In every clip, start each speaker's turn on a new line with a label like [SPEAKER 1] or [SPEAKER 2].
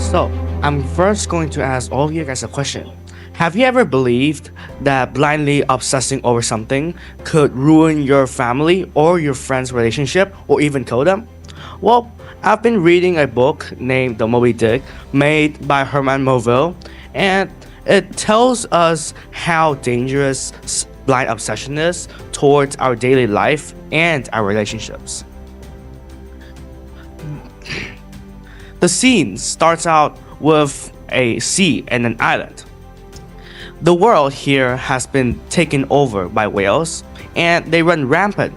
[SPEAKER 1] So, I'm first going to ask all of you guys a question. Have you ever believed that blindly obsessing over something could ruin your family or your friend's relationship or even kill them? Well, I've been reading a book named The Moby-Dick made by Herman Melville, and it tells us how dangerous blind obsession is towards our daily life and our relationships. The scene starts out with a sea and an island. The world here has been taken over by whales, and they run rampant,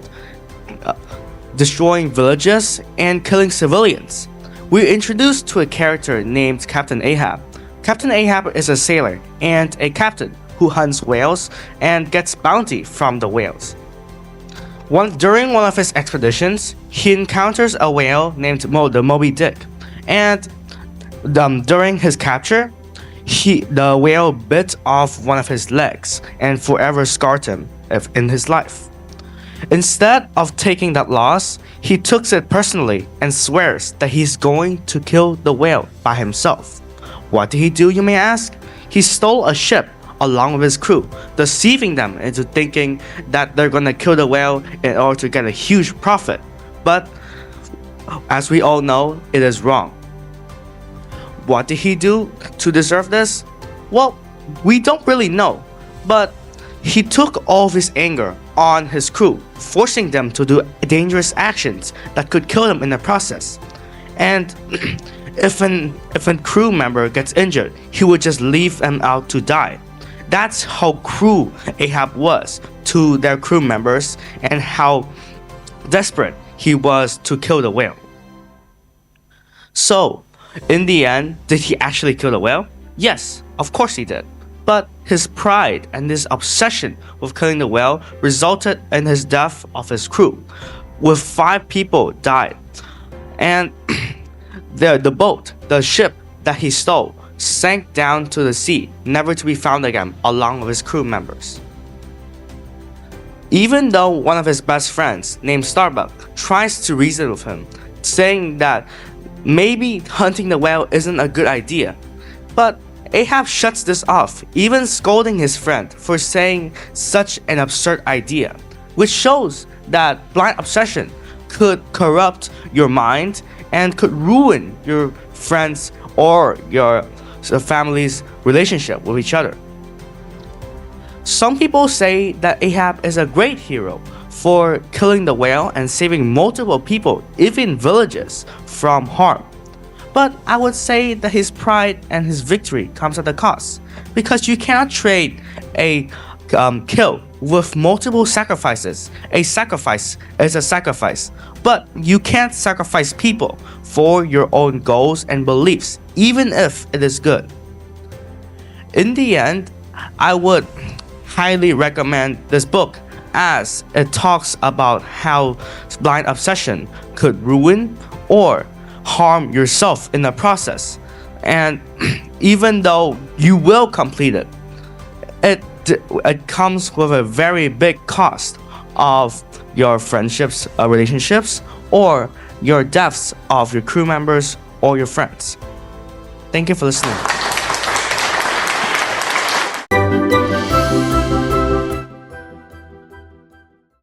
[SPEAKER 1] destroying villages and killing civilians. We're introduced to a character named Captain Ahab. Captain Ahab is a sailor and a captain who hunts whales and gets bounty from the whales. During one of his expeditions, he encounters a whale named the Moby-Dick, and during his capture, the whale bit off one of his legs and forever scarred him in his life. Instead of taking that loss, he takes it personally and swears that he's going to kill the whale by himself. What did he do, you may ask? He stole a ship along with his crew, deceiving them into thinking that they're gonna kill the whale in order to get a huge profit. But as we all know, it is wrong. What did he do to deserve this? Well, we don't really know, but he took all of his anger on his crew, forcing them to do dangerous actions that could kill them in the process. And if a crew member gets injured, he would just leave them out to die. That's how cruel Ahab was to their crew members and how desperate he was to kill the whale. So, in the end, did he actually kill the whale? Yes, of course he did. But his pride and his obsession with killing the whale resulted in his death of his crew, with 5 people died. And the ship that he stole, sank down to the sea, never to be found again, along with his crew members. Even though one of his best friends, named Starbuck, tries to reason with him, saying that maybe hunting the whale isn't a good idea, but Ahab shuts this off, even scolding his friend for saying such an absurd idea, which shows that blind obsession could corrupt your mind and could ruin your friends or your family's relationship with each other. Some people say that Ahab is a great hero for killing the whale and saving multiple people, even villages, from harm. But I would say that his pride and his victory comes at a cost, because you cannot trade a kill with multiple sacrifices. A sacrifice is a sacrifice, but you can't sacrifice people for your own goals and beliefs, even if it is good. In the end, I would highly recommend this book, as it talks about how blind obsession could ruin or harm yourself in the process. And even though you will complete it, it comes with a very big cost of your friendships, relationships, or your deaths of your crew members or your friends. Thank you for listening.